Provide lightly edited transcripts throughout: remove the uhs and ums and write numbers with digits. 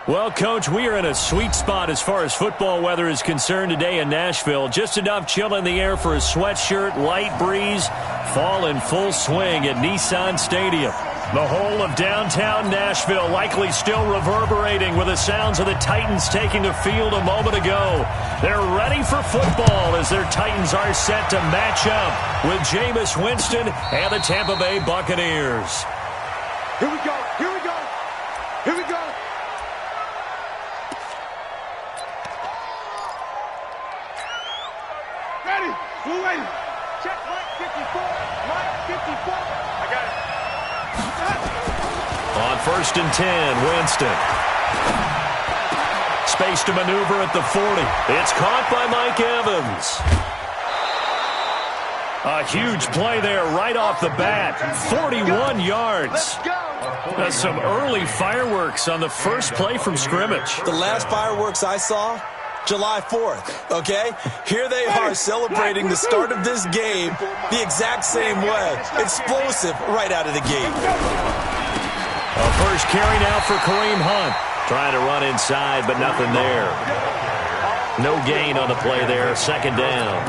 Well, Coach, we are in a sweet spot as far as football weather is concerned today in Nashville. Just enough chill in the air for a sweatshirt, light breeze, fall in full swing at Nissan Stadium. The whole of downtown Nashville likely still reverberating with the sounds of the Titans taking the field a moment ago. They're ready for football as their Titans are set to match up with Jameis Winston and the Tampa Bay Buccaneers. Here we go, here we go, here we go. Ready, we're ready. Check Mike 54, Mike 54. I got it. On 1st and 10, Winston. Space to maneuver at the 40. It's caught by Mike Evans. A huge play there right off the bat. 41 yards. That's some early fireworks on the first play from scrimmage. The last fireworks I saw, July 4th, okay? Here they are celebrating the start of this game the exact same way. Explosive right out of the gate. A first carry now for Kareem Hunt. Trying to run inside, but nothing there. No gain on the play there. 2nd down.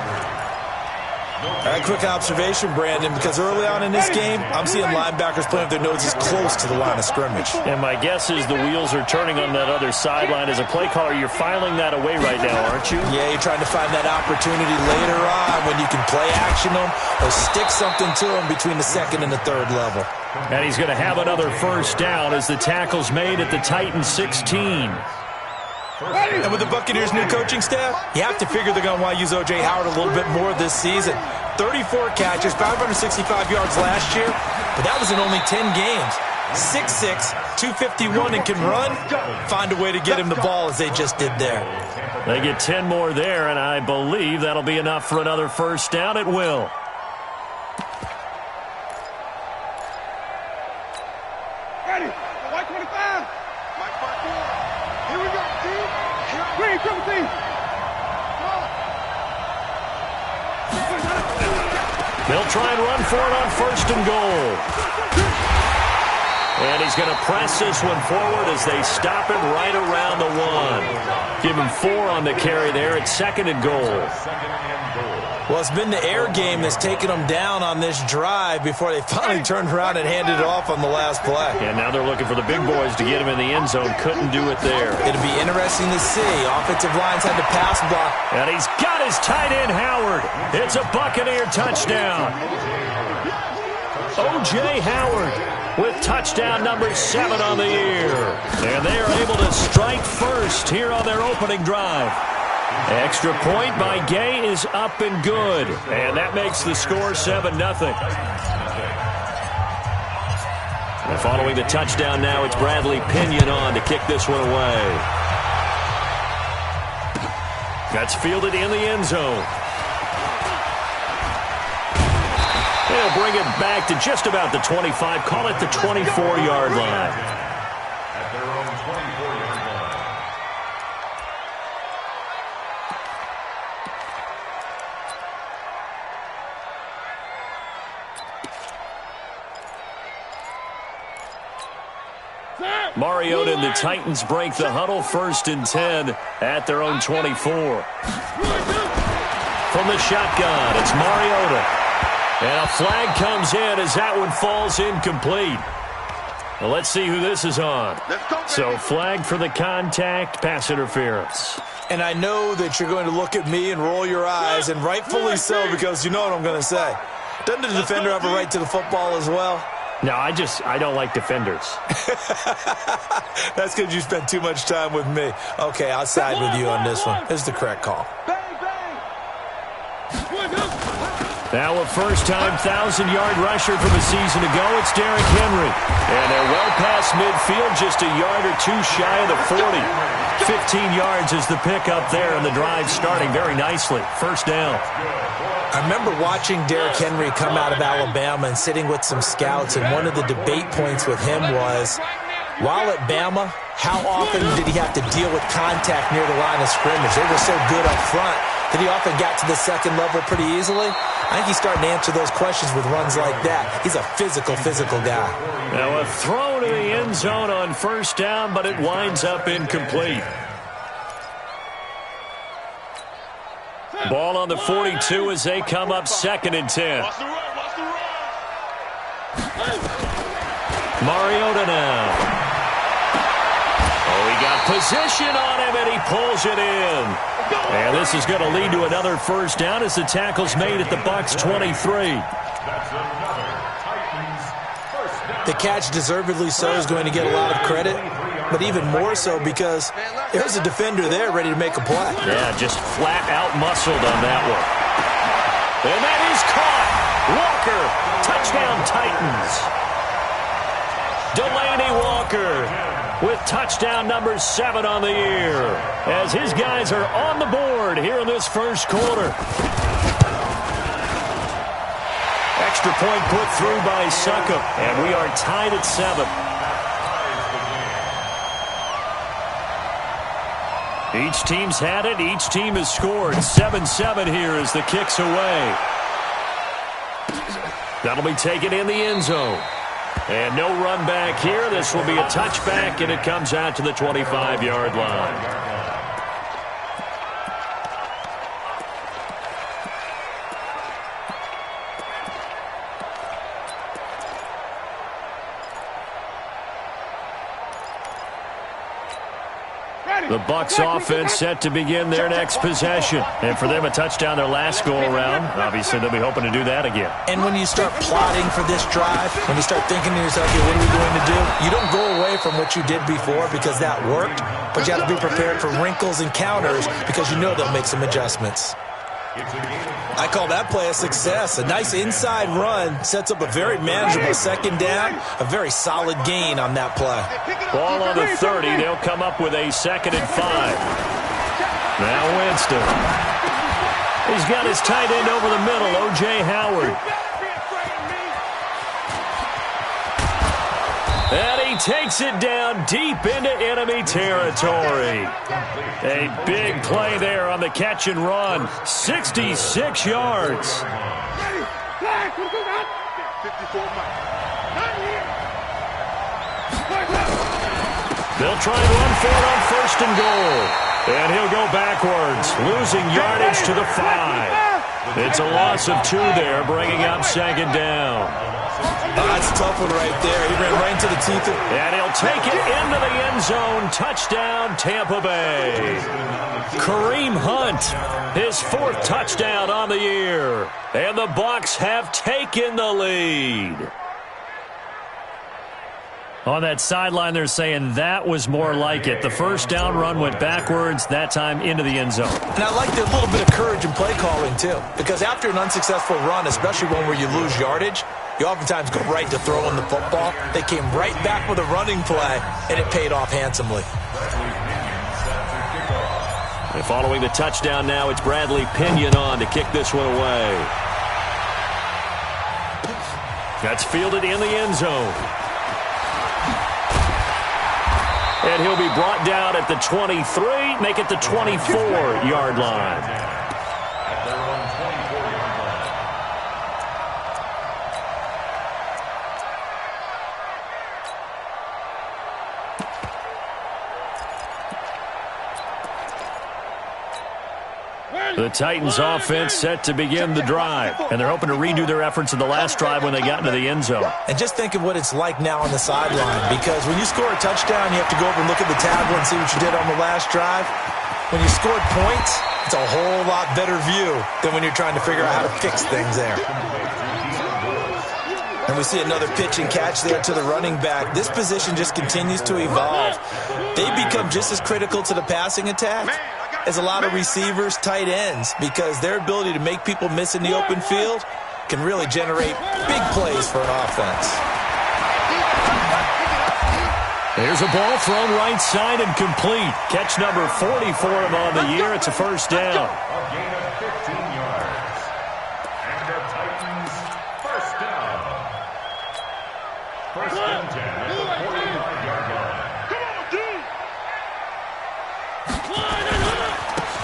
A quick observation, Brandon, because early on in this game, I'm seeing linebackers playing with their noses close to the line of scrimmage. And my guess is the wheels are turning on that other sideline. As a play caller, you're filing that away right now, aren't you? Yeah, you're trying to find that opportunity later on when you can play action them or stick something to them between the 2nd and the 3rd level. And he's going to have another first down as the tackle's made at the Titans 16. And with the Buccaneers' new coaching staff, you have to figure they're going to want to use O.J. Howard a little bit more this season. 34 catches, 565 yards last year, but that was in only 10 games. 6'6", 251, and can run. Find a way to get him the ball as they just did there. They get 10 more there, and I believe that'll be enough for another first down. It will. Ready, Mike 25, Mike 54. Here we go, team. Green, triple team. They'll try and run for it on 1st and goal. And he's going to press this one forward as they stop him right around the 1. Give him 4 on the carry there at 2nd and goal. Well, it's been the air game that's taken them down on this drive before they finally turned around and handed it off on the last play. And now they're looking for the big boys to get him in the end zone. Couldn't do it there. It'll be interesting to see. Offensive lines had to pass block. And he's got his tight end, Howard. It's a Buccaneer touchdown. O.J. Howard with touchdown number 7 on the year. And they are able to strike first here on their opening drive. Extra point by Gay is up and good. And that makes the score 7-0. And following the touchdown now, it's Bradley Pinion on to kick this one away. That's fielded in the end zone. They'll bring it back to just about the 25. Call it the 24-yard line. At their own 24-yard line. Mariota and the Titans break the huddle. 1st and 10 at their own 24. From the shotgun, it's Mariota. And a flag comes in as that one falls incomplete. Well, let's see who this is on. So flag for the contact, pass interference. And I know that you're going to look at me and roll your eyes, and rightfully so, because you know what I'm going to say. Doesn't the defender have a right to the football as well? No, I don't like defenders. That's because you spent too much time with me. Okay, I'll side with you on this one. This is the correct call. Now a first-time 1,000-yard rusher from a season ago, it's Derrick Henry. And they're well past midfield, just a yard or two shy of the 40. 15 yards is the pickup there, and the drive starting very nicely. First down. I remember watching Derrick Henry come out of Alabama and sitting with some scouts, and one of the debate points with him was, while at Bama, how often did he have to deal with contact near the line of scrimmage? They were so good up front that he often got to the second level pretty easily. I think he's starting to answer those questions with runs like that. He's a physical guy. Now a throw to the end zone on first down, but it winds up incomplete. Ball on the 42 as they come up 2nd and 10. Mariota now. Oh, he got position on him, and he pulls it in. And this is going to lead to another first down as the tackle's made at the Bucs 23. The catch, deservedly so, is going to get a lot of credit, but even more so because there's a defender there ready to make a play. Yeah, just flat out muscled on that one. And that is caught. Walker, touchdown Titans. Delaney Walker with touchdown number 7 on the year as his guys are on the board here in this first quarter. Extra point put through by Succop, and we are tied at 7. Each team's had it. Each team has scored. 7-7 here as the kick's away. That'll be taken in the end zone. And no run back here. This will be a touchback, and it comes out to the 25-yard line. The Bucs offense set to begin their next possession. And for them, a touchdown their last go-around. Obviously, they'll be hoping to do that again. And when you start plotting for this drive, when you start thinking to yourself, okay, what are we going to do? You don't go away from what you did before because that worked, but you have to be prepared for wrinkles and counters because you know they'll make some adjustments. I call that play a success. A nice inside run sets up a very manageable second down, a very solid gain on that play. Ball on the 30. They'll come up with a 2nd and 5. Now Winston. He's got his tight end over the middle, O.J. Howard. And he takes it down deep into enemy territory. A big play there on the catch and run. 66 yards. They'll try and run for it on 1st and goal. And he'll go backwards, losing yardage to the 5. It's a loss of 2 there, bringing up 2nd down. Oh, that's a tough one right there. He ran right into the teeth of... And he'll take it into the end zone. Touchdown, Tampa Bay. Kareem Hunt, his 4th touchdown on the year. And the Bucs have taken the lead. On that sideline, they're saying that was more like it. The first down run went backwards, that time into the end zone. And I like the little bit of courage in play calling, too. Because after an unsuccessful run, especially one where you lose yardage, you oftentimes go right to throwing the football. They came right back with a running play, and it paid off handsomely. And following the touchdown now, it's Bradley Pinion on to kick this one away. That's fielded in the end zone. And he'll be brought down at the 23, make it the 24-yard line. The Titans offense set to begin the drive, and they're hoping to redo their efforts in the last drive when they got into the end zone. And just think of what it's like now on the sideline, because when you score a touchdown, you have to go over and look at the tablet and see what you did on the last drive. When you scored points, it's a whole lot better view than when you're trying to figure out how to fix things there. And we see another pitch and catch there to the running back. This position just continues to evolve. They become just as critical to the passing attack as a lot of receivers, tight ends, because their ability to make people miss in the open field can really generate big plays for an offense. There's a ball thrown right side and complete. Catch number 40 for him on the year. It's a first down. A gain of 15 yards. And the Titans first down. First and 10 at the 45-yard line.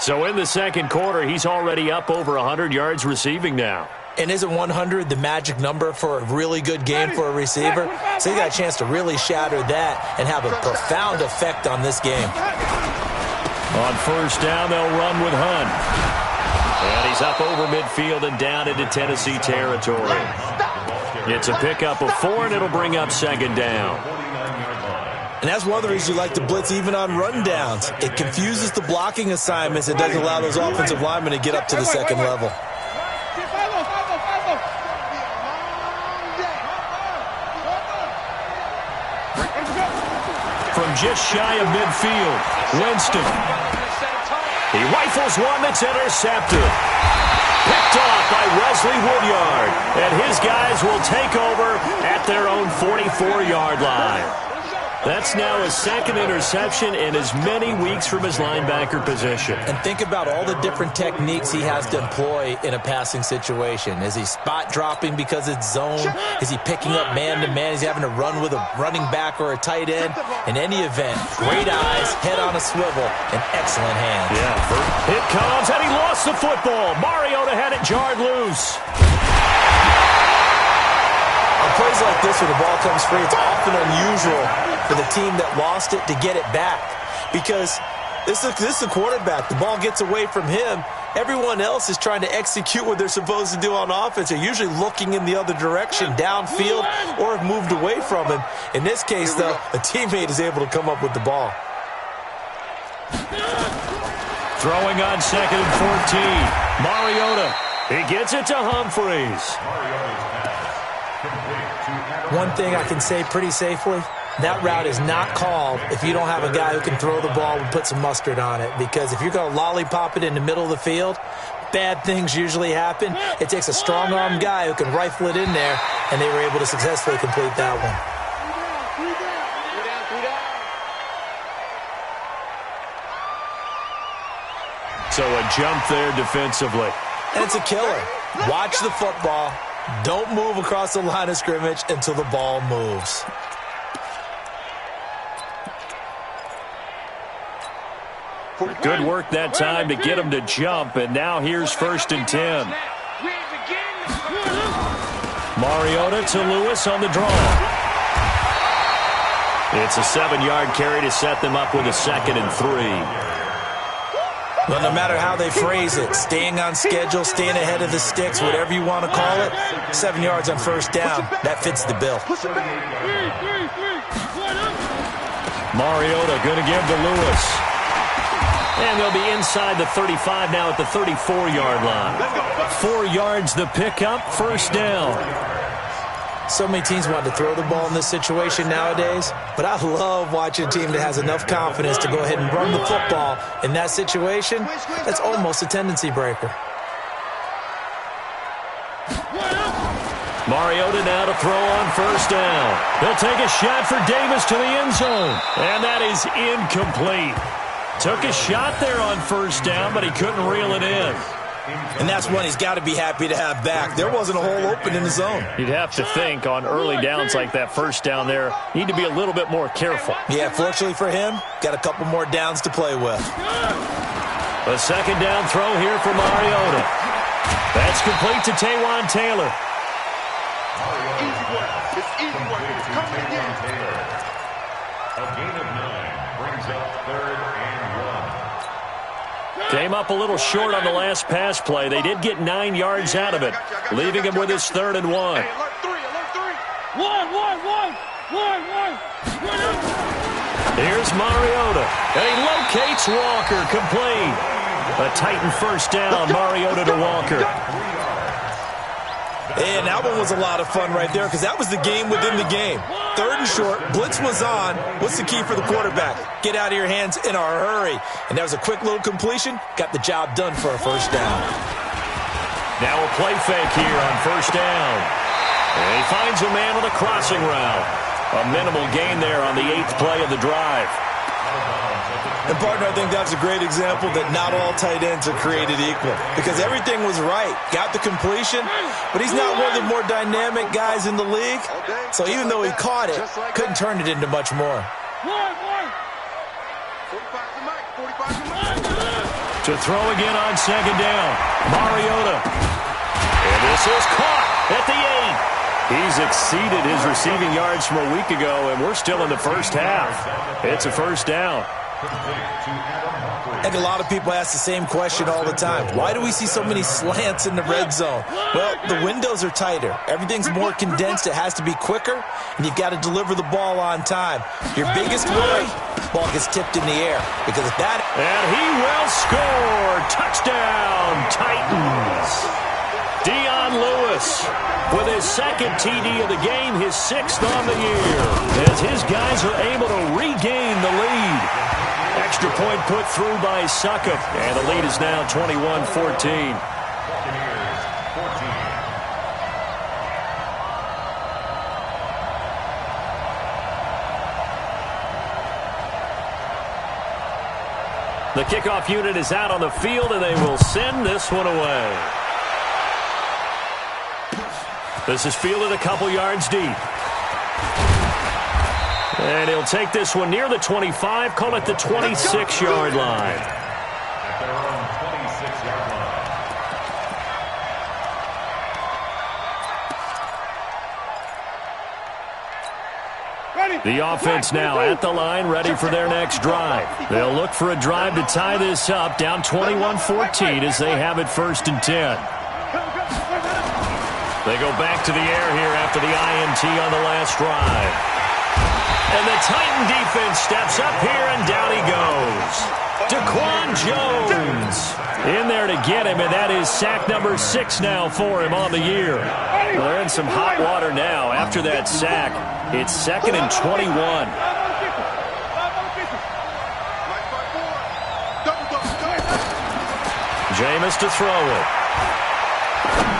So in the second quarter, he's already up over 100 yards receiving now. And isn't 100 the magic number for a really good game for a receiver? So he got a chance to really shatter that and have a profound effect on this game. On first down, they'll run with Hunt. And he's up over midfield and down into Tennessee territory. It's a pickup of 4, and it'll bring up second down. And that's one of the reasons you like to blitz even on run downs. It confuses the blocking assignments. It doesn't allow those offensive linemen to get up to the second level. From just shy of midfield, Winston. He rifles one that's intercepted. Picked off by Wesley Woodyard. And his guys will take over at their own 44-yard line. That's now his second interception in as many weeks from his linebacker position. And think about all the different techniques he has to employ in a passing situation. Is he spot dropping because it's zone? Is he picking up man-to-man? Is he having to run with a running back or a tight end? In any event, great eyes, head on a swivel, and excellent hands. Yeah, it comes, and he lost the football. Mariota had it jarred loose. On plays like this where the ball comes free, it's often unusual for the team that lost it to get it back, because this is the quarterback. The ball gets away from him. Everyone else is trying to execute what they're supposed to do on offense. They're usually looking in the other direction, downfield, or have moved away from him. In this case, though, a teammate is able to come up with the ball. Throwing on second and 14. Mariota. He gets it to Humphreys. One thing I can say pretty safely, that route is not called if you don't have a guy who can throw the ball and put some mustard on it. Because if you're going to lollipop it in the middle of the field, bad things usually happen. It takes a strong-armed guy who can rifle it in there, and they were able to successfully complete that one. So a jump there defensively. And it's a killer. Watch the football. Don't move across the line of scrimmage until the ball moves. Good work that time to get him to jump, and now here's first and 10. Mariota to Lewis on the draw. It's a 7-yard carry to set them up with a second and 3. Well, no matter how they phrase it, staying on schedule, staying ahead of the sticks, whatever you want to call it, 7 yards on first down, that fits the bill. Mariota going to give to Lewis. And they'll be inside the 35 now at the 34-yard line. 4 yards the pickup, first down. So many teams want to throw the ball in this situation nowadays, but I love watching a team that has enough confidence to go ahead and run the football. In that situation, that's almost a tendency breaker. Mariota now to throw on first down. They'll take a shot for Davis to the end zone, and that is incomplete. Took a shot there on first down, but he couldn't reel it in. And that's one he's got to be happy to have back. There wasn't a hole open in the zone. You'd have to think on early downs like that first down there, you need to be a little bit more careful. Yeah, fortunately for him, got a couple more downs to play with. A second down throw here for Mariota. That's complete to Taywan Taylor. Easy work. It's easy work. It's coming again. A gain of 9 brings up third and 1. Came up a little short on the last pass play. They did get 9 yards out of it, leaving him with his third and 1. Hey, alert 3, alert 3. One. Here's Mariota. And he locates Walker, complete. A Titan first down, Mariota to Walker. And that one was a lot of fun right there because that was the game within the game. Third and short, blitz was on. What's the key for the quarterback? Get out of your hands in a hurry. And that was a quick little completion. Got the job done for a first down. Now a play fake here on first down. And he finds a man on a crossing route. A minimal gain there on the 8th play of the drive. And, partner, I think that's a great example that not all tight ends are created equal because everything was right. Got the completion, but he's not one of the more dynamic guys in the league. So even though he caught it, couldn't turn it into much more. To throw again on second down. Mariota. And this is caught at the 8. He's exceeded his receiving yards from a week ago, and we're still in the first half. It's a first down. I think a lot of people ask the same question all the time. Why do we see so many slants in the red zone? Well, the windows are tighter. Everything's more condensed. It has to be quicker, and you've got to deliver the ball on time. Your biggest worry, ball gets tipped in the air. Because of that... And he will score. Touchdown, Titans. Dion Lewis with his second TD of the game, his 6th on the year, as his guys are able to regain the lead. Extra point put through by Succop, and the lead is now 21-14. The kickoff unit is out on the field, and they will send this one away. This is fielded a couple yards deep. And he'll take this one near the 25, call it the 26-yard line. At their own 26-yard line. The offense now at the line, ready for their next drive. They'll look for a drive to tie this up, down 21-14 as they have it 1st and 10. They go back to the air here after the INT on the last drive. And the Titan defense steps up here, and down he goes. Daquan Jones in there to get him, and that is sack number 6 now for him on the year. Well, they're in some hot water now after that sack. It's 2nd and 21. Jameis to throw it.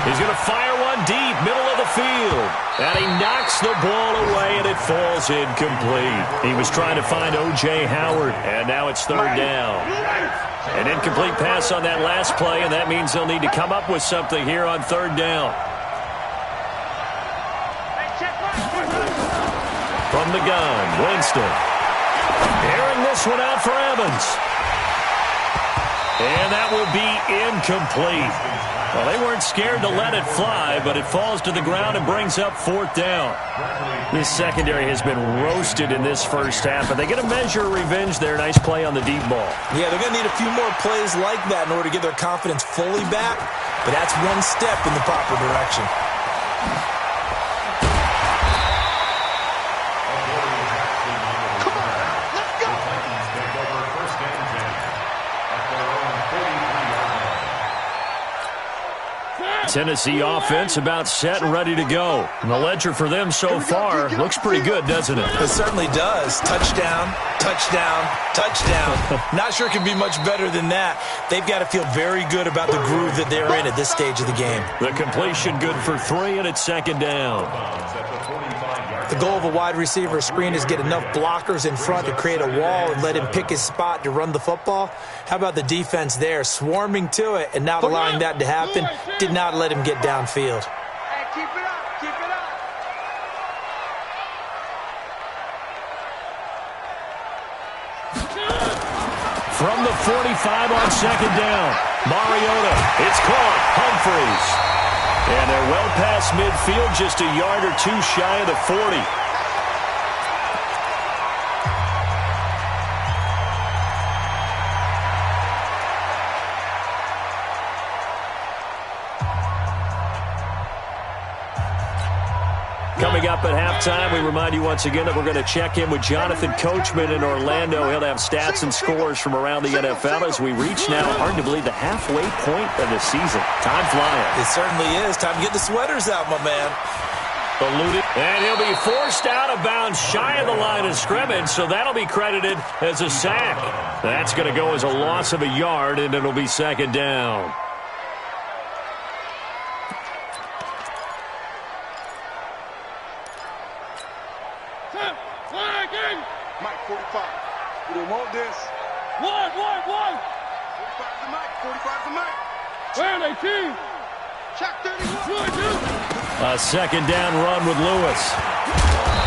He's going to fire one deep, middle of the field. And he knocks the ball away, and it falls incomplete. He was trying to find O.J. Howard, and now it's 3rd down. An incomplete pass on that last play, and that means they'll need to come up with something here on 3rd down. From the gun, Winston. Airing this one out for Evans. And that will be incomplete. Well, they weren't scared to let it fly, but it falls to the ground and brings up 4th down. This secondary has been roasted in this first half, but they get a measure of revenge there. Nice play on the deep ball. Yeah, they're going to need a few more plays like that in order to get their confidence fully back, but that's one step in the proper direction. Tennessee offense about set and ready to go. And the ledger for them so far looks pretty good, doesn't it? It certainly does. Touchdown, touchdown, touchdown. Not sure it can be much better than that. They've got to feel very good about the groove that they're in at this stage of the game. The completion good for 3, and it's 2nd down. The goal of a wide receiver screen is get enough blockers in front to create a wall and let him pick his spot to run the football. How about the defense there, swarming to it and not allowing that to happen? Did not let him get downfield. Hey, keep it up, keep it up. From the 45 on 2nd down, Mariota, it's caught, Humphreys. And they're well past midfield, just a yard or 2 shy of the 40. Coming up at halftime, we remind you once again that we're going to check in with Jonathan Coachman in Orlando. He'll have stats and scores from around the NFL as we reach now, hard to believe, the halfway point of the season. Time flying. It certainly is. Time to get the sweaters out, my man. Eluded. And he'll be forced out of bounds shy of the line of scrimmage, so that'll be credited as a sack. That's going to go as a loss of a yard, and it'll be 2nd down. Mike, 45. We don't want this. One. 45 to Mike. 45 to Mike. Where are they, team? Check 31. A 2nd down run with Lewis.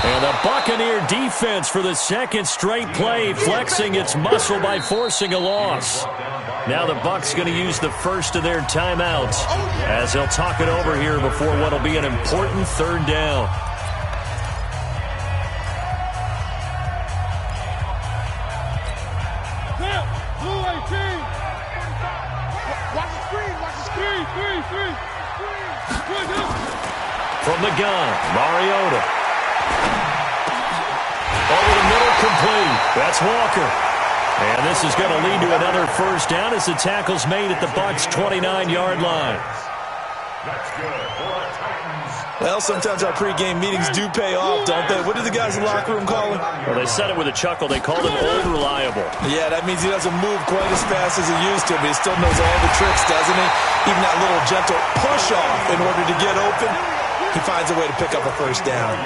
And the Buccaneer defense for the second straight play, flexing its muscle by forcing a loss. Now the Bucs going to use the first of their timeouts as they'll talk it over here before what will be an important third down. From the gun, Mariota. Over the middle, complete. That's Walker. And this is going to lead to another first down as the tackle's made at the Bucs' 29-yard line. That's good for the Titans. Well, sometimes our pregame meetings do pay off, don't they? What did the guys in the locker room call him? Well, they said it with a chuckle. They called him old reliable. Yeah, that means he doesn't move quite as fast as he used to, but he still knows all the tricks, doesn't he? Even that little gentle push-off in order to get open. He finds a way to pick up a first down.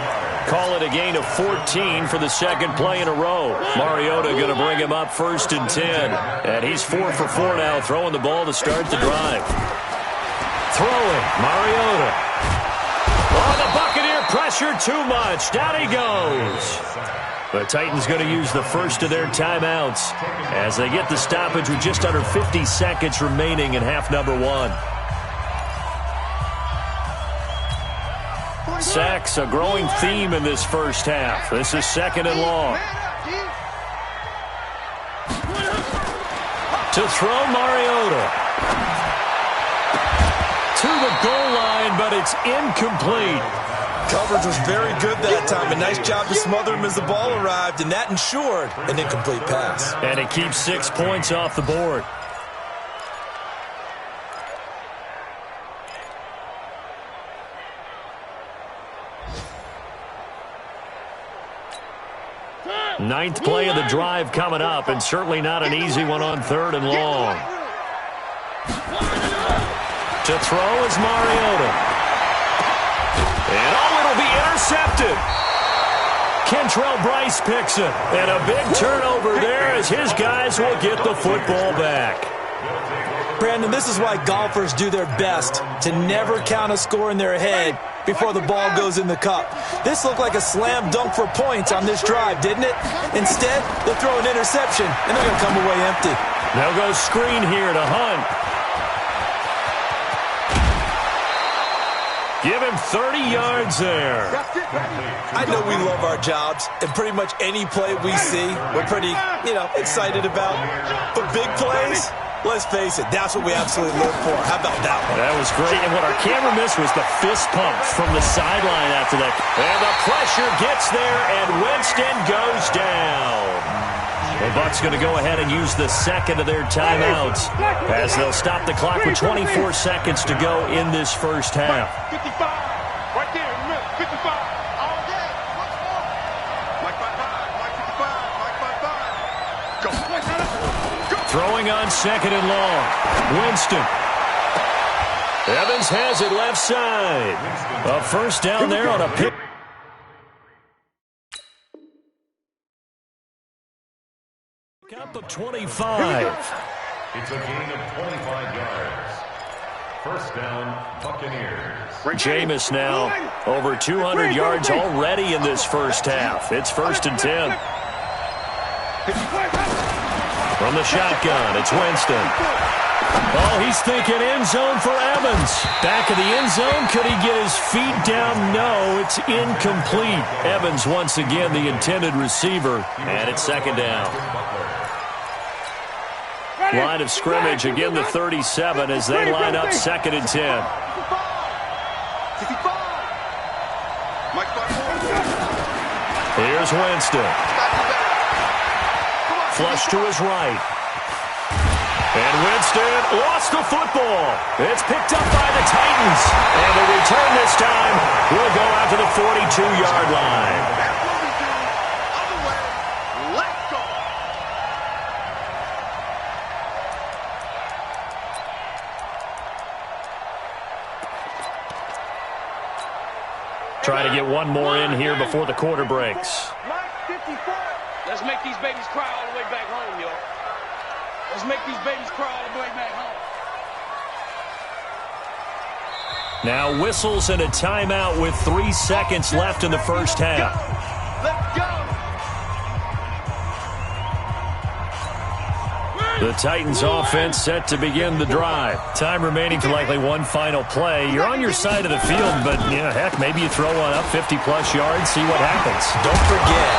Call it a gain of 14 for the second play in a row. Mariota going to bring him up 1st and 10. And he's 4 for 4 now, throwing the ball to start the drive. Throwing, Mariota. Oh, the Buccaneer pressure too much. Down he goes. The Titans going to use the first of their timeouts as they get the stoppage with just under 50 seconds remaining in half number 1. Sacks, a growing theme in this first half. This is 2nd and long. To throw, Mariota. To the goal line, but it's incomplete. Coverage was very good that time. A nice job to smother him as the ball arrived, and that ensured an incomplete pass. And it keeps 6 points off the board. Ninth play of the drive coming up, and certainly not an easy one on 3rd and long. To throw is Mariota. And it'll be intercepted. Kentrell Brice picks it. And a big turnover there as his guys will get the football back. Brandon, this is why golfers do their best to never count a score in their head before the ball goes in the cup. This looked like a slam dunk for points on this drive, didn't it? Instead, they'll throw an interception, and they're going to come away empty. They'll go screen here to Hunt. Give him 30 yards there. I know we love our jobs, and pretty much any play we see, we're pretty, excited about. But big plays, let's face it, that's what we absolutely live for. How about that one? That was great. And what our camera missed was the fist pump from the sideline after that. And the pressure gets there, and Winston goes down. The Bucs going to go ahead and use the second of their timeouts as they'll stop the clock with 24 seconds to go in this first half. 55. Right there in the middle. 55. All day. Mike 55. Mike 55. Mike 55. Go. Throwing on 2nd and long. Winston. Evans has it left side. A first down there on a pick. Up of 25. It's a gain of 25 yards. First down, Buccaneers. Jameis now over 200 yards already in this first half. It's 1st and 10. From the shotgun, it's Winston. Oh, he's thinking end zone for Evans. Back of the end zone. Could he get his feet down? No, it's incomplete. Evans once again the intended receiver, and it's 2nd down. Line of scrimmage, again the 37 as they line up 2nd and 10. Here's Winston. Flush to his right. And Winston lost the football. It's picked up by the Titans. And the return this time will go out to the 42-yard line. Trying to get one more in here before the quarter breaks. Let's make these babies cry all the way back home, y'all. Let's make these babies cry all the way back home. Now whistles and a timeout with 3 seconds left in the first half. The Titans offense set to begin the drive. Time remaining for likely one final play. You're on your side of the field, but, yeah, heck, maybe you throw one up 50-plus yards, see what happens. Don't forget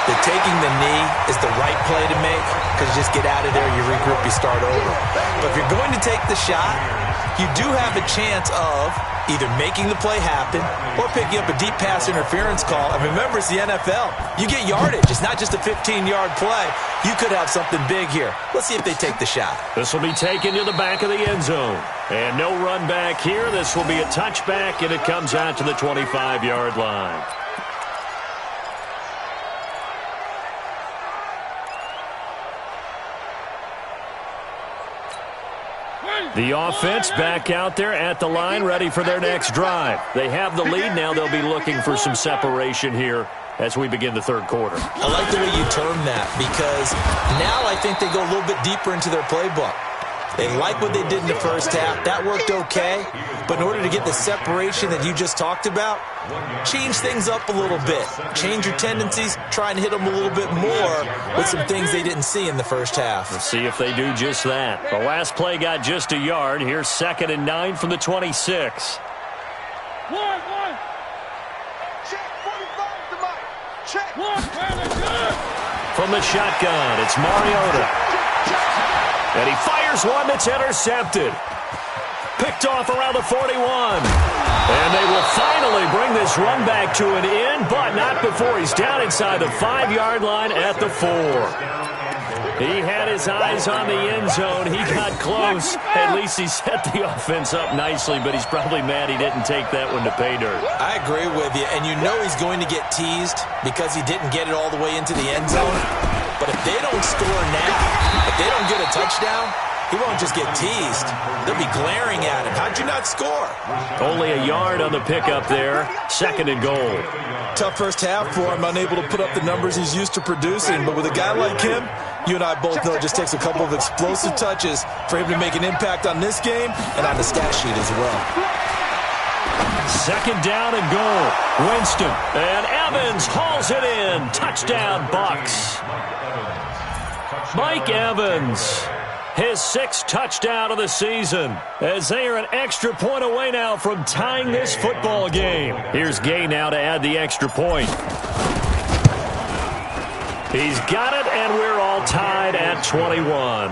that taking the knee is the right play to make, because you just get out of there, you regroup, you start over. But if you're going to take the shot, you do have a chance of either making the play happen or picking up a deep pass interference call. And remember, it's the NFL. You get yardage. It's not just a 15-yard play. You could have something big here. Let's see if they take the shot. This will be taken to the back of the end zone. And no run back here. This will be a touchback, and it comes out to the 25-yard line. The offense back out there at the line, ready for their next drive. They have the lead. Now they'll be looking for some separation here as we begin the third quarter. I like the way you term that, because now I think they go a little bit deeper into their playbook. They like what they did in the first half. That worked okay. But in order to get the separation that you just talked about, change things up a little bit. Change your tendencies. Try and hit them a little bit more with some things they didn't see in the first half. Let's see if they do just that. The last play got just a yard. Here's 2nd and 9 from the 26. One. Check 45 to Mike. Check. From the shotgun, it's Mariota. And he fires one that's intercepted. Picked off around the 41. And they will finally bring this run back to an end, but not before he's down inside the 5-yard line at the 4. He had his eyes on the end zone. He got close. At least he set the offense up nicely, but he's probably mad he didn't take that one to pay dirt. I agree with you, and you know he's going to get teased because he didn't get it all the way into the end zone. But if they don't score now, if they don't get a touchdown, he won't just get teased. They'll be glaring at him. How'd you not score? Only a yard on the pickup there. 2nd and goal. Tough first half for him, unable to put up the numbers he's used to producing. But with a guy like him, you and I both know it just takes a couple of explosive touches for him to make an impact on this game and on the stat sheet as well. 2nd down and goal. Winston and Evans hauls it in. Touchdown, Bucs. Mike Evans, his 6th touchdown of the season, as they are an extra point away now from tying this football game. Here's Gay now to add the extra point. He's got it, and we're all tied at 21.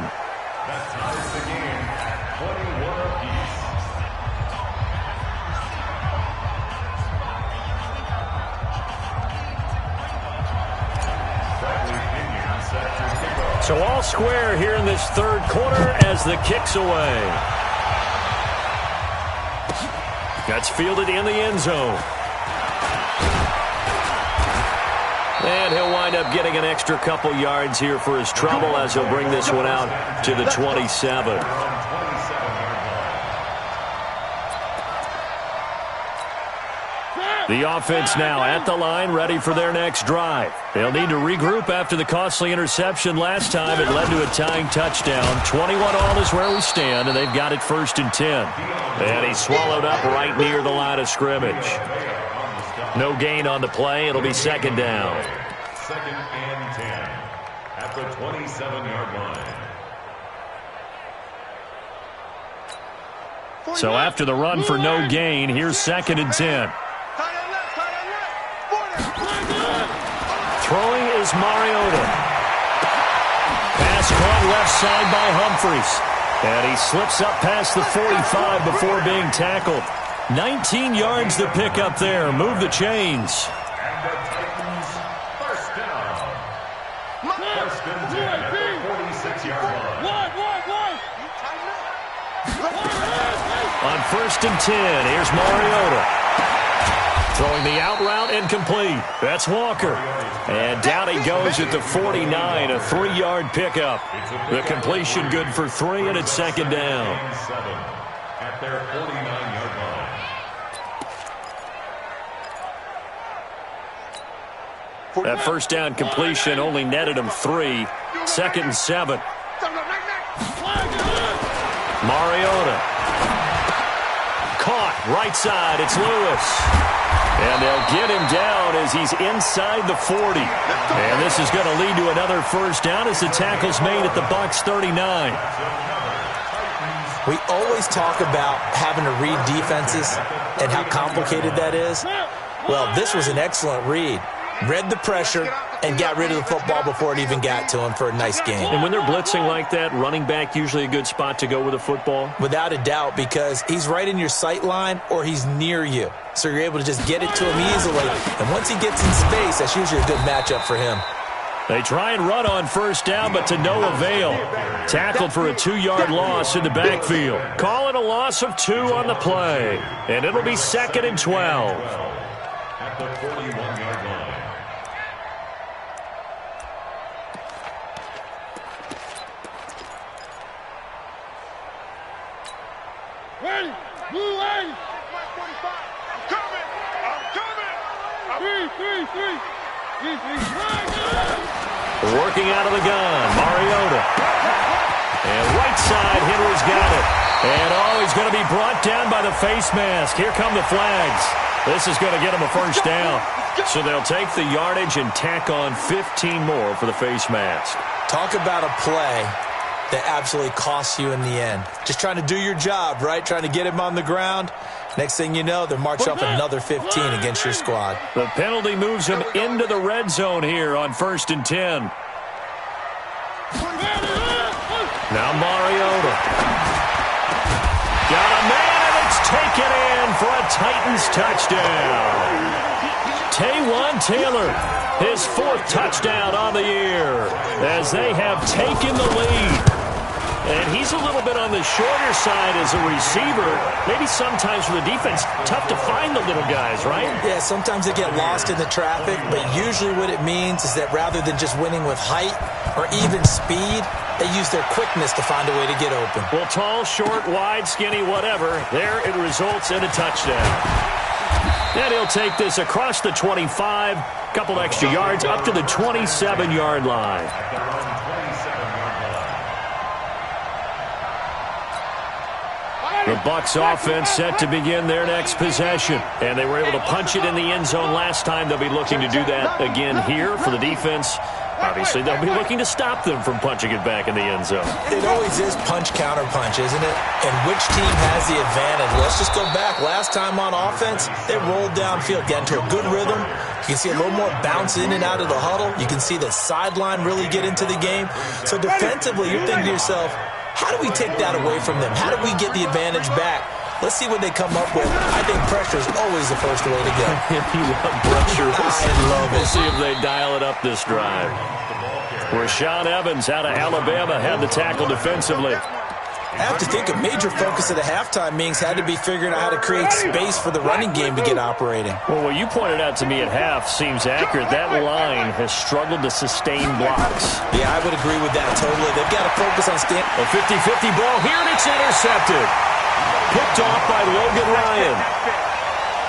So all square here in this third quarter as the kick's away. That's fielded in the end zone. And he'll wind up getting an extra couple yards here for his trouble as he'll bring this one out to the 27. The offense now at the line, ready for their next drive. They'll need to regroup after the costly interception last time. It led to a tying touchdown. 21 all is where we stand, and they've got it 1st and 10. And he's swallowed up right near the line of scrimmage. No gain on the play. It'll be 2nd down. 2nd and 10 at the 27-yard line. So after the run for no gain, here's 2nd and 10. Throwing is Mariota. Pass caught left side by Humphries. And he slips up past the 45 before being tackled. 19 yards to pick up there. Move the chains. And the Titans, 1st down. 1st and 10 at the 46-yard line. On 1st and 10, here's Mariota. Throwing the out route incomplete. That's Walker. And down he goes at the 49, a 3-yard pickup. The completion good for 3, and it's 2nd down. At their 49-yard line. That 1st down completion only netted him 3. 2nd and 7. Mariota. Caught right side. It's Lewis. And they'll get him down as he's inside the 40. And this is going to lead to another first down as the tackle's made at the Bucs 39. We always talk about having to read defenses and how complicated that is. Well, this was an excellent read. Read the pressure and got rid of the football before it even got to him for a nice gain. And when they're blitzing like that, running back usually a good spot to go with a football? Without a doubt, because he's right in your sight line or he's near you. So you're able to just get it to him easily. And once he gets in space, that's usually a good matchup for him. They try and run on first down, but to no avail. Tackled for a 2-yard loss in the backfield. Call it a loss of 2 on the play. And it'll be 2nd and 12. At the 41-yard line. Ready, blue 80. I'm coming. Working out of the gun, Mariota. And right side, Henry's got it. And he's going to be brought down by the face mask. Here come the flags. This is going to get him a first down. So they'll take the yardage and tack on 15 more for the face mask. Talk about a play that absolutely costs you in the end. Just trying to do your job, right? Trying to get him on the ground. Next thing you know, they're marching up another 15 against your squad. The penalty moves him into the red zone here on 1st and 10. Now Mariota. Got a man, and it's taken in for a Titans touchdown. Taywan Taylor, his 4th touchdown on the year, as they have taken the lead. And he's a little bit on the shorter side as a receiver. Maybe sometimes for the defense, tough to find the little guys, right? Yeah, sometimes they get lost in the traffic, but usually what it means is that rather than just winning with height or even speed, they use their quickness to find a way to get open. Well, tall, short, wide, skinny, whatever, there it results in a touchdown. And he'll take this across the 25, couple extra yards, up to the 27-yard line. The Bucs offense set to begin their next possession. And they were able to punch it in the end zone last time. They'll be looking to do that again here for the defense. Obviously, they'll be looking to stop them from punching it back in the end zone. It always is punch-counter-punch, isn't it? And which team has the advantage? Let's just go back. Last time on offense, they rolled downfield, got into a good rhythm. You can see a little more bounce in and out of the huddle. You can see the sideline really get into the game. So defensively, you're thinking to yourself, how do we take that away from them? How do we get the advantage back? Let's see what they come up with. I think pressure is always the first way to go. If you love pressure, I love it. We'll see if they dial it up this drive. Rashaan Evans out of Alabama had the tackle defensively. I have to think a major focus of the halftime meetings had to be figuring out how to create space for the running game to get operating. Well, what you pointed out to me at half seems accurate. That line has struggled to sustain blocks. Yeah, I would agree with that totally. They've got to focus on A 50-50 ball here, and it's intercepted. Picked off by Logan Ryan.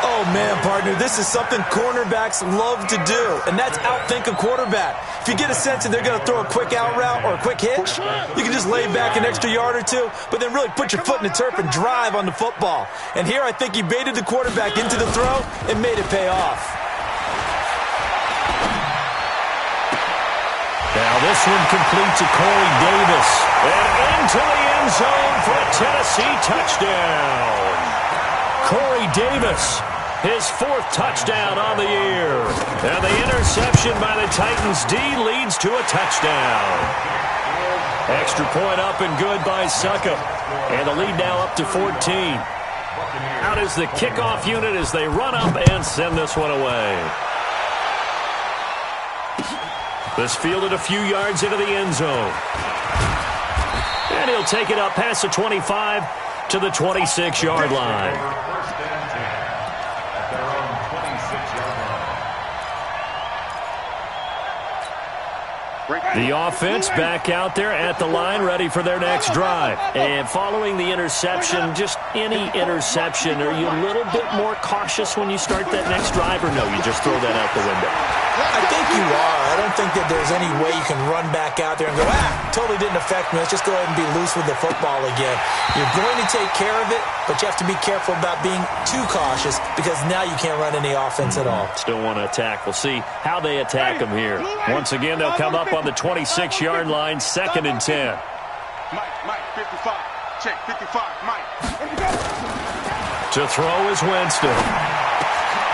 Oh, man, partner, this is something cornerbacks love to do, and that's outthink a quarterback. If you get a sense that they're going to throw a quick out route or a quick hitch, you can just lay back an extra yard or two, but then really put your foot in the turf and drive on the football. And here I think he baited the quarterback into the throw and made it pay off. Now this one complete to Corey Davis. And into the end zone for a Tennessee touchdown. Corey Davis, his 4th touchdown on the year. And the interception by the Titans D leads to a touchdown. Extra point up and good by Succop. And the lead now up to 14. Out is the kickoff unit as they run up and send this one away. This fielded a few yards into the end zone. And he'll take it up past the 25 to the 26-yard line. The offense back out there at the line, ready for their next drive. And following the interception, just any interception, are you a little bit more cautious when you start that next drive, or no, you just throw that out the window? I think you are. I don't think that there's any way you can run back out there and go, totally didn't affect me. Let's just go ahead and be loose with the football again. You're going to take care of it, but you have to be careful about being too cautious because now you can't run any offense at all. Still want to attack. We'll see how they attack them here. Once again, they'll come up on the 26-yard line, 2nd and 10. Mike, 55. Check, 55, Mike. To throw is Winston.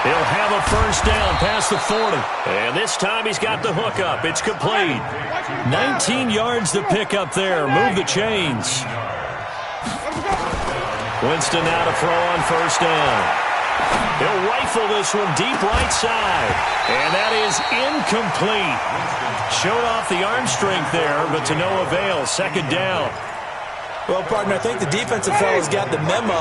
He'll have a first down past the 40. And this time he's got the hook up. It's complete. 19 yards to pick up there. Move the chains. Winston now to throw on first down. He'll rifle this one deep right side. And that is incomplete. Showed off the arm strength there, but to no avail. 2nd down. Well, partner, I think the defensive fellas got the memo,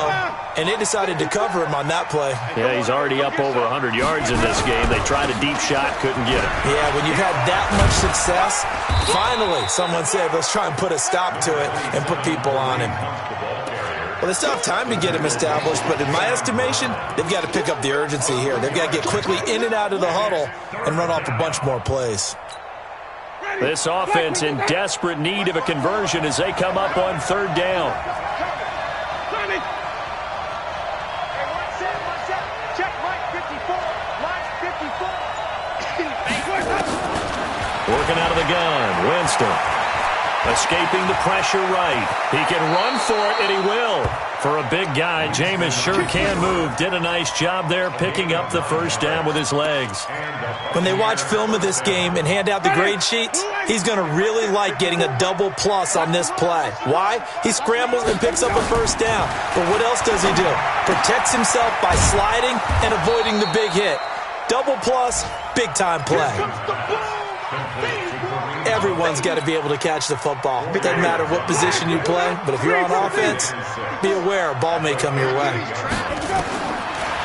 and they decided to cover him on that play. Yeah, he's already up over 100 yards in this game. They tried a deep shot, couldn't get it. Yeah, when you've had that much success, finally someone said, let's try and put a stop to it and put people on him. Well, they still have time to get him established, but in my estimation, they've got to pick up the urgency here. They've got to get quickly in and out of the huddle and run off a bunch more plays. This offense in desperate need of a conversion as they come up on 3rd down. Working out of the gun, Winston. Escaping the pressure right. He can run for it, and he will. For a big guy, Jameis sure can move. Did a nice job there picking up the first down with his legs. When they watch film of this game and hand out the grade sheets, he's going to really like getting a double plus on this play. Why? He scrambles and picks up a first down. But what else does he do? Protects himself by sliding and avoiding the big hit. Double plus, big-time play. Everyone's got to be able to catch the football. It doesn't matter what position you play, but if you're on offense, be aware a ball may come your way.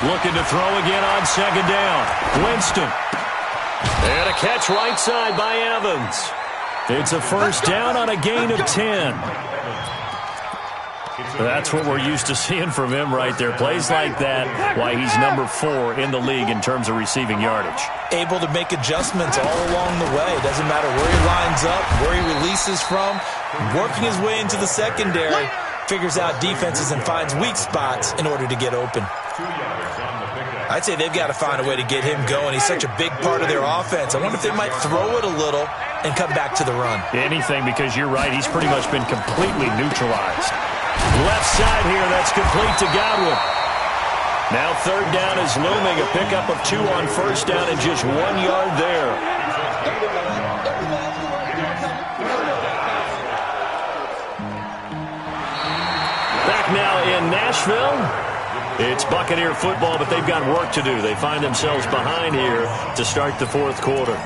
Looking to throw again on 2nd down. Winston. And a catch right side by Evans. It's a first down on a gain of 10. That's what we're used to seeing from him right there. Plays like that, why he's number 4 in the league in terms of receiving yardage. Able to make adjustments all along the way. Doesn't matter where he lines up, where he releases from. Working his way into the secondary, figures out defenses and finds weak spots in order to get open. I'd say they've got to find a way to get him going. He's such a big part of their offense. I wonder if they might throw it a little and come back to the run. Anything, because you're right, he's pretty much been completely neutralized. Left side here, that's complete to Godwin. Now 3rd down is looming, a pickup of 2 on first down and just 1 yard there. Back now in Nashville. It's Buccaneer football, but they've got work to do. They find themselves behind here to start the 4th quarter.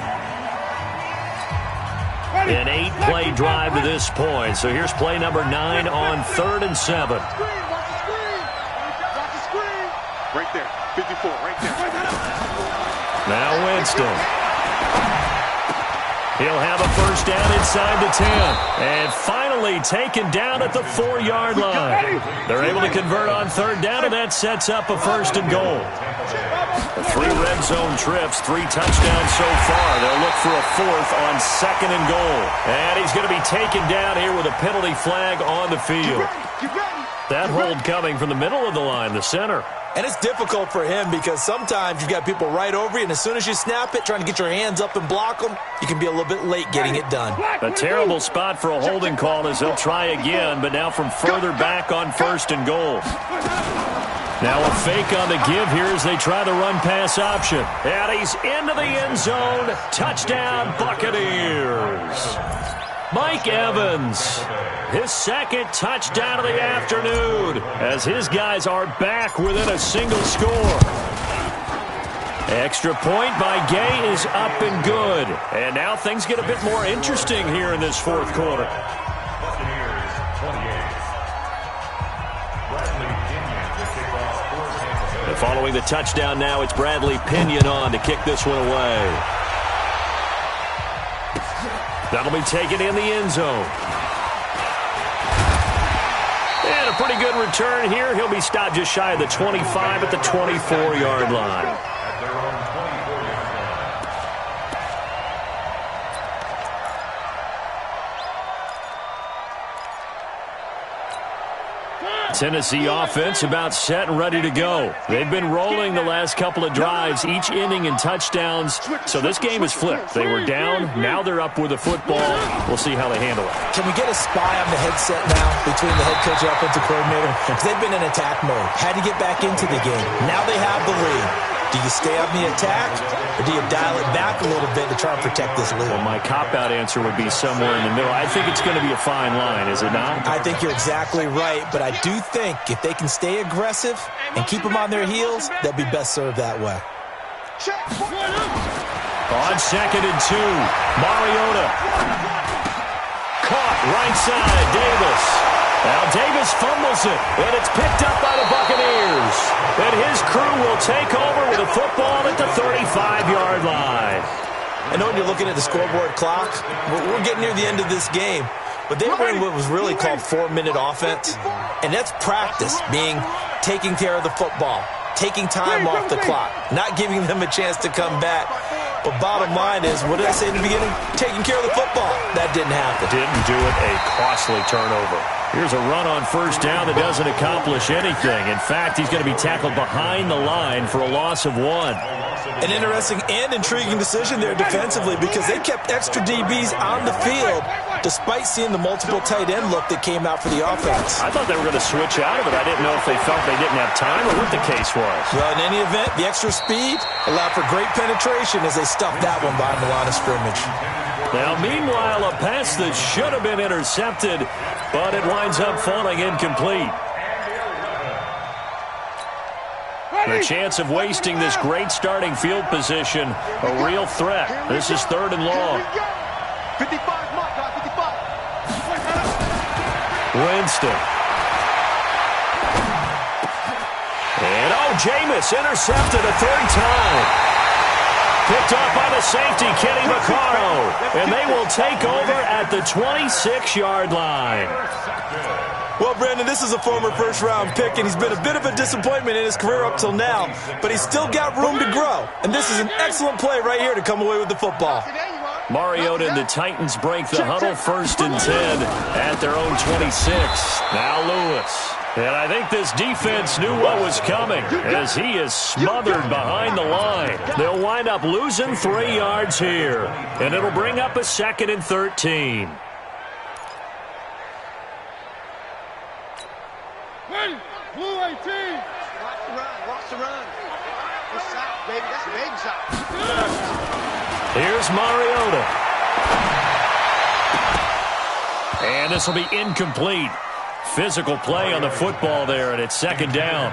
An 8-play drive to this point. So here's play number 9 on 3rd and 7. Right there, 54, right there. Now Winston. He'll have a first down inside the 10. And finally taken down at the 4-yard line. They're able to convert on 3rd down, and that sets up a 1st and goal. 3 red zone trips, 3 touchdowns so far. They'll look for a 4th on 2nd and goal. And he's going to be taken down here with a penalty flag on the field. That hold coming from the middle of the line, the center. And it's difficult for him because sometimes you've got people right over you, and as soon as you snap it, trying to get your hands up and block them, you can be a little bit late getting it done. A terrible spot for a holding call as they'll try again, but now from further back on 1st and goal. Now a fake on the give here as they try the run-pass option. And he's into the end zone. Touchdown, Buccaneers. Mike Evans, his 2nd touchdown of the afternoon as his guys are back within a single score. Extra point by Gay is up and good. And now things get a bit more interesting here in this 4th quarter. And following the touchdown now, it's Bradley Pinion on to kick this one away. That'll be taken in the end zone. And a pretty good return here. He'll be stopped just shy of the 25 at the 24-yard line. Tennessee offense about set and ready to go. They've been rolling the last couple of drives, each inning in touchdowns. So this game is flipped. They were down. Now they're up with the football. We'll see how they handle it. Can we get a spy on the headset now between the head coach and offensive coordinator? Because they've been in attack mode. Had to get back into the game. Now they have the lead. Do you stay on the attack, or do you dial it back a little bit to try and protect this lead? Well, my cop-out answer would be somewhere in the middle. I think it's going to be a fine line, is it not? I think you're exactly right, but I do think if they can stay aggressive and keep them on their heels, they'll be best served that way. On 2nd and 2, Mariota. Caught right side, Davis. Now Davis fumbles it, and it's picked up by the Buccaneers. And his crew will take over with a football at the 35-yard line. I know when you're looking at the scoreboard clock, we're getting near the end of this game. But they were in what was really called 4-minute offense. And that's practice, being taking care of the football, taking time off the clock, not giving them a chance to come back. But bottom line is, what did I say in the beginning? Taking care of the football. That didn't happen. Didn't do it. A costly turnover. Here's a run on first down that doesn't accomplish anything. In fact, he's going to be tackled behind the line for a loss of 1. An interesting and intriguing decision there defensively, because they kept extra DBs on the field despite seeing the multiple tight end look that came out for the offense. I thought they were going to switch out of it. I didn't know if they felt they didn't have time or what the case was. Well, in any event, the extra speed allowed for great penetration as they stuffed that one behind the line of scrimmage. Now, meanwhile, a pass that should have been intercepted, but it winds up falling incomplete. The chance of wasting this great starting field position, a real threat. This is 3rd and long. 55, Mark, 55. Winston. And, Jameis intercepted a 3rd time. Picked off by the safety, Kenny Vaccaro. And they will take over at the 26-yard line. Well, Brandon, this is a former first-round pick, and he's been a bit of a disappointment in his career up till now, but he's still got room to grow. And this is an excellent play right here to come away with the football. Mariota and the Titans break the huddle, 1st and 10 at their own 26. Now Lewis. And I think this defense knew what was coming as he is smothered behind the line. They'll wind up losing 3 yards here, and it'll bring up a 2nd and 13. Blue 18. Watch the run. Watch the run. Good shot, baby. That's a baby shot. Here's Mariota. And this will be incomplete. Physical play on the football there, and it's 2nd down.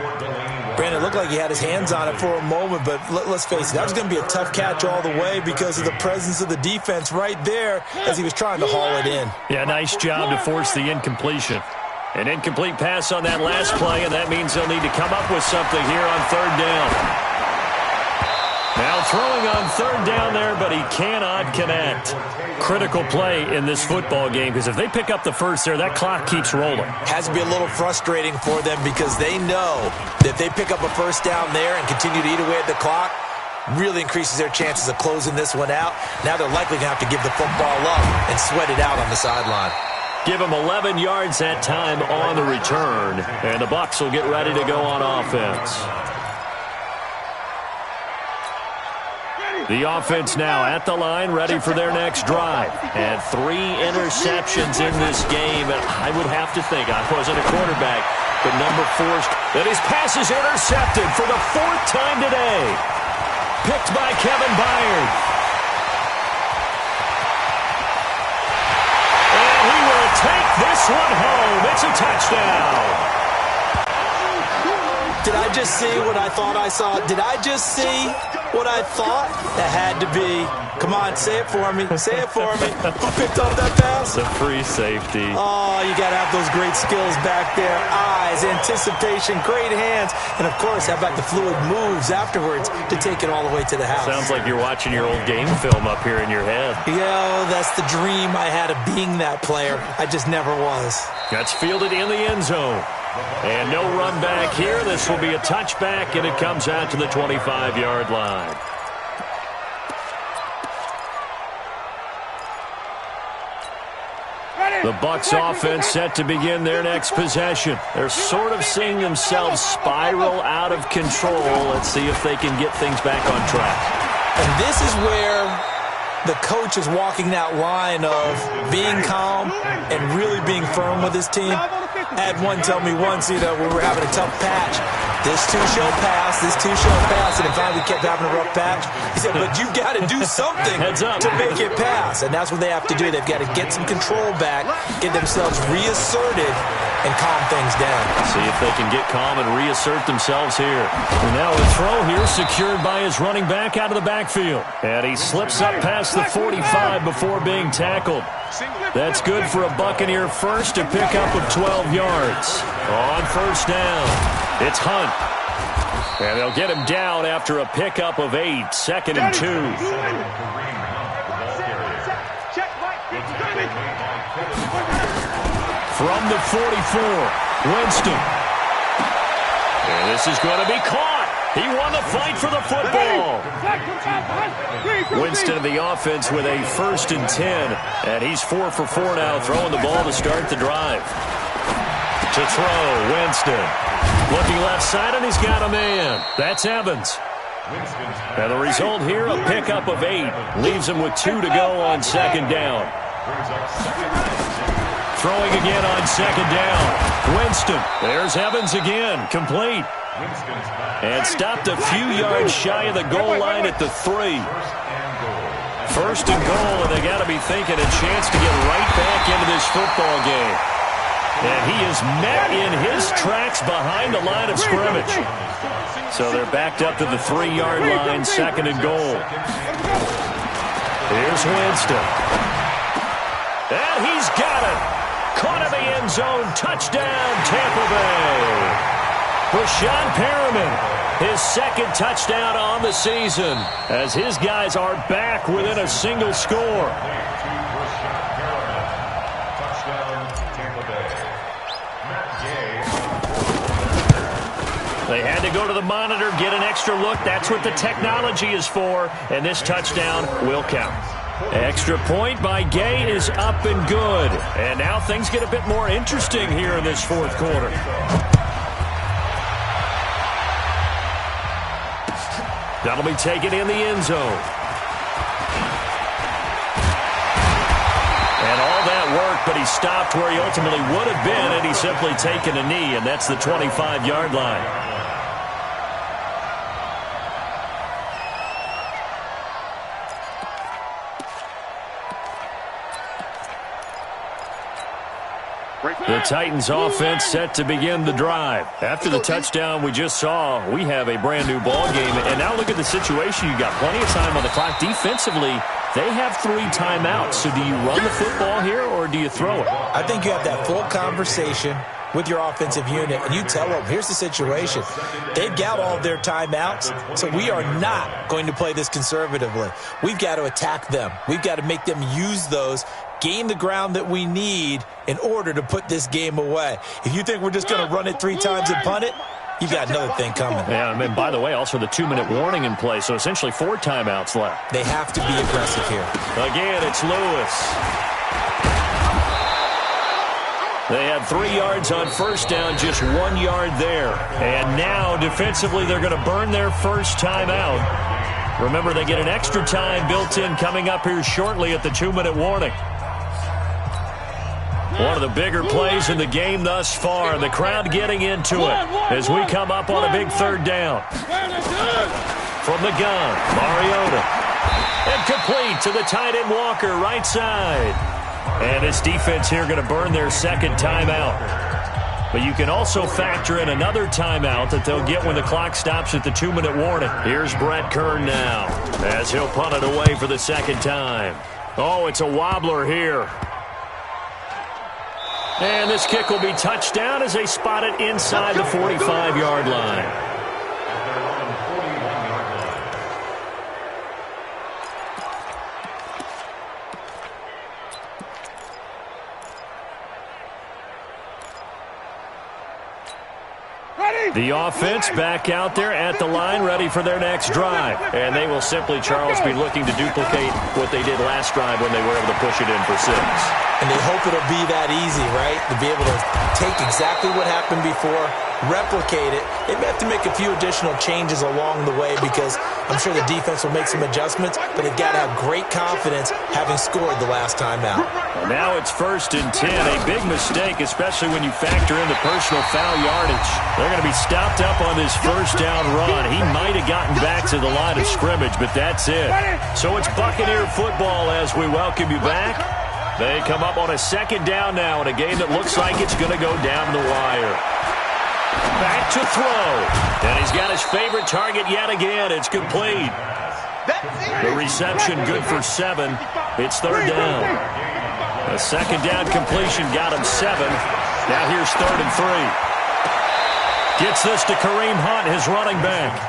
Brandon, it looked like he had his hands on it for a moment, but let's face it, that was going to be a tough catch all the way because of the presence of the defense right there as he was trying to haul it in. Yeah, nice job to force the incompletion. An incomplete pass on that last play, and that means they'll need to come up with something here on 3rd down. Now throwing on 3rd down there, but he cannot connect. Critical play in this football game, because if they pick up the first there, that clock keeps rolling. Has to be a little frustrating for them because they know that if they pick up a first down there and continue to eat away at the clock, really increases their chances of closing this one out. Now they're likely going to have to give the football up and sweat it out on the sideline. Give them 11 yards that time on the return, and the Bucs will get ready to go on offense. The offense now at the line, ready for their next drive. And 3 interceptions in this game. And I would have to think, I wasn't a quarterback, but number 4, that his pass is intercepted for the 4th time today. Picked by Kevin Byard. And he will take this one home. It's a touchdown. Did I just see what I thought I saw? Did I just see what I thought? That had to be. Come on, say it for me. Say it for me. Who picked up that pass? The free safety. Oh, you got to have those great skills back there. Eyes, anticipation, great hands. And, of course, how about the fluid moves afterwards to take it all the way to the house? Sounds like you're watching your old game film up here in your head. Yeah, that's the dream I had of being that player. I just never was. That's fielded in the end zone. And no run back here. This will be a touchback, and it comes out to the 25-yard line. The Bucs offense set to begin their next possession. They're sort of seeing themselves spiral out of control. Let's see if they can get things back on track. And this is where the coach is walking that line of being calm and really being firm with his team. I had one tell me once, when we were having a tough patch, this too shall pass, this too shall pass, and finally we kept having a rough patch. He said, but you've got to do something to make it pass, and that's what they have to do. They've got to get some control back, get themselves reasserted, and calm things down. See if they can get calm and reassert themselves here. And now a throw here secured by his running back out of the backfield. And he slips up past the 45 before being tackled. That's good for a Buccaneer first, a pickup of 12 yards. On first down, it's Hunt. And they'll get him down after a pickup of 8, 2nd and 2. From the 44, Winston. And this is going to be caught. He won the fight for the football. Winston of the offense with a 1st and 10. And he's 4 for 4 now, throwing the ball to start the drive. To throw, Winston. Looking left side, and he's got a man. That's Evans. And the result here, a pickup of 8. Leaves him with 2 to go on 2nd down. Throwing again on 2nd down. Winston. There's Evans again. Complete. And stopped a few yards shy of the goal line at the 3. 1st and goal, and they got to be thinking a chance to get right back into this football game. And he is met in his tracks behind the line of scrimmage. So they're backed up to the 3-yard line, 2nd and goal. Here's Winston. And he's got it. Caught in the end zone. Touchdown, Tampa Bay. Breshad Perriman, his 2nd touchdown on the season, as his guys are back within a single score. They had to go to the monitor, get an extra look. That's what the technology is for, and this touchdown will count. Extra point by Gay is up and good. And now things get a bit more interesting here in this 4th quarter. That'll be taken in the end zone. And all that work, but he stopped where he ultimately would have been, and he's simply taken a knee, and that's the 25-yard line. The Titans offense set to begin the drive. After the touchdown we just saw, we have a brand new ball game. And now look at the situation. You got plenty of time on the clock. Defensively, they have 3 timeouts. So do you run the football here or do you throw it? I think you have that full conversation with your offensive unit, and you tell them, here's the situation. They've got all of their timeouts, so we are not going to play this conservatively. We've got to attack them. We've got to make them use those, gain the ground that we need in order to put this game away. If you think we're just going to run it 3 times and punt it, you've got another thing coming. Yeah, and by the way, also the 2-minute warning in play, so essentially 4 timeouts left. They have to be aggressive here. Again, it's Lewis. They had 3 yards on first down, just 1 yard there. And now, defensively, they're going to burn their first timeout. Remember, they get an extra time built in coming up here shortly at the 2-minute warning. One of the bigger plays in the game thus far. The crowd getting into it as we come up on a big 3rd down. From the gun, Mariota. And complete to the tight end Walker, right side. And this defense here going to burn their 2nd timeout. But you can also factor in another timeout that they'll get when the clock stops at the 2-minute warning. Here's Brett Kern now as he'll punt it away for the 2nd time. Oh, it's a wobbler here. And this kick will be touchdown as they spot it inside the 45-yard line. The offense back out there at the line, ready for their next drive. And they will simply, Charles, be looking to duplicate what they did last drive when they were able to push it in for 6. And they hope it'll be that easy, right? To be able to take exactly what happened before, replicate it. They may have to make a few additional changes along the way because I'm sure the defense will make some adjustments, but they've got to have great confidence having scored the last time out. Well, now it's 1st and 10. A big mistake, especially when you factor in the personal foul yardage. They're going to be stopped up on this first down run. He might have gotten back to the line of scrimmage, but that's it. So it's Buccaneer football as we welcome you back. They come up on a 2nd down now in a game that looks like it's going to go down the wire. Back to throw. And he's got his favorite target yet again. It's complete. The reception good for 7. It's 3rd down. A 2nd down completion got him 7. Now here's 3rd and 3. Gets this to Kareem Hunt, his running back.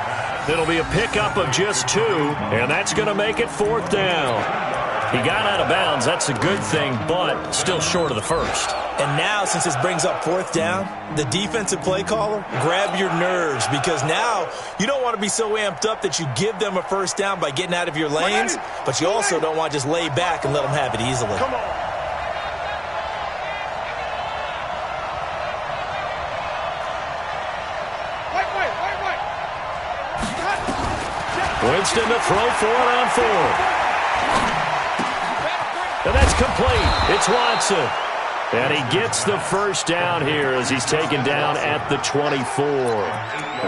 It'll be a pickup of just 2, and that's going to make it 4th down. He got out of bounds. That's a good thing, but still short of the 1st. And now, since this brings up 4th down, the defensive play caller, grab your nerves because now you don't want to be so amped up that you give them a 1st down by getting out of your lanes, but you also don't want to just lay back and let them have it easily. Come on. Winston to throw for it on 4th. And that's complete. It's Watson. And he gets the 1st down here as he's taken down at the 24.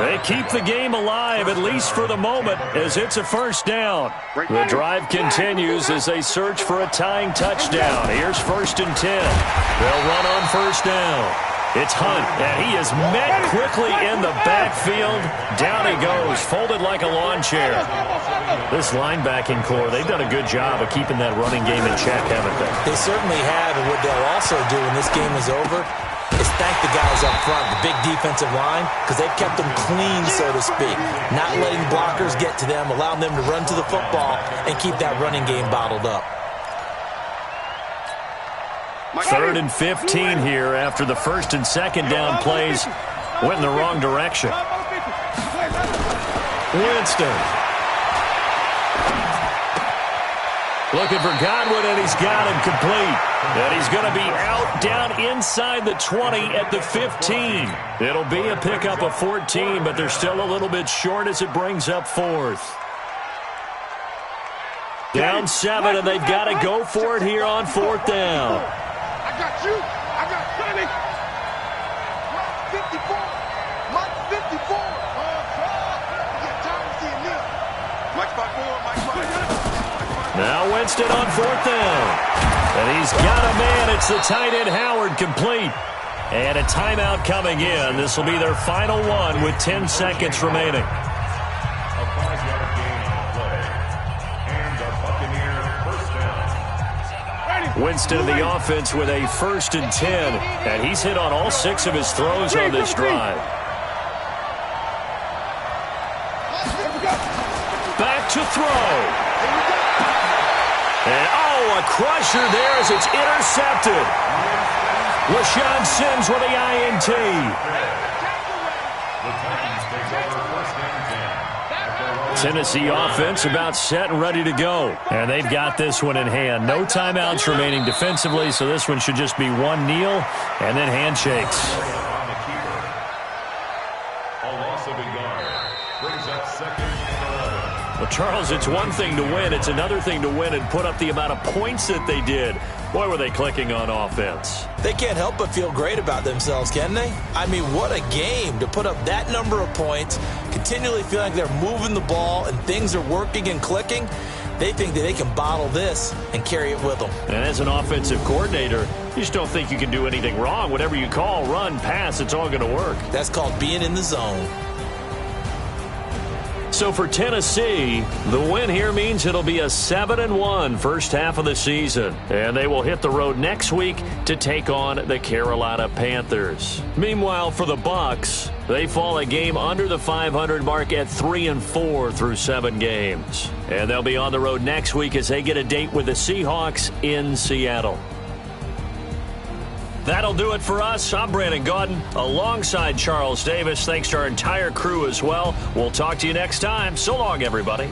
They keep the game alive, at least for the moment, as it's a 1st down. The drive continues as they search for a tying touchdown. Here's 1st and 10. They'll run on 1st down. It's Hunt, and he is met quickly in the backfield. Down he goes, folded like a lawn chair. This linebacking core, they've done a good job of keeping that running game in check, haven't they? They certainly have, and what they'll also do when this game is over is thank the guys up front, the big defensive line, because they've kept them clean, so to speak. Not letting blockers get to them, allowing them to run to the football and keep that running game bottled up. 3rd and 15 here after the 1st and 2nd down plays went in the wrong direction. Winston. Looking for Godwin, and he's got him complete. And he's going to be out down inside the 20 at the 15. It'll be a pickup of 14, but they're still a little bit short as it brings up 4th. Down 7, and they've got to go for it here on 4th down. I got you. I got Sonny. Mike 54. Mike 54. Get time to see me. Mike 54. Mike 54. Now Winston on 4th down. And he's got a man. It's the tight end Howard complete. And a timeout coming in. This will be their final one with 10 seconds remaining. Winston in the offense with a 1st and 10. And he's hit on all 6 of his throws on this drive. Back to throw. And a crusher there as it's intercepted. LaShawn Sims with the INT. Tennessee offense about set and ready to go. And they've got this one in hand. No timeouts remaining defensively, so this one should just be one kneel and then handshakes. Well, Charles, it's one thing to win. It's another thing to win and put up the amount of points that they did. Boy, were they clicking on offense. They can't help but feel great about themselves, can they? I mean, what a game to put up that number of points, continually feel like they're moving the ball and things are working and clicking. They think that they can bottle this and carry it with them. And as an offensive coordinator, you just don't think you can do anything wrong. Whatever you call, run, pass, it's all going to work. That's called being in the zone. So for Tennessee, the win here means it'll be a 7-1 first half of the season. And they will hit the road next week to take on the Carolina Panthers. Meanwhile, for the Bucs, they fall a game under the 500 mark at 3-4 through 7 games. And they'll be on the road next week as they get a date with the Seahawks in Seattle. That'll do it for us. I'm Brandon Gaudin alongside Charles Davis. Thanks to our entire crew as well. We'll talk to you next time. So long, everybody.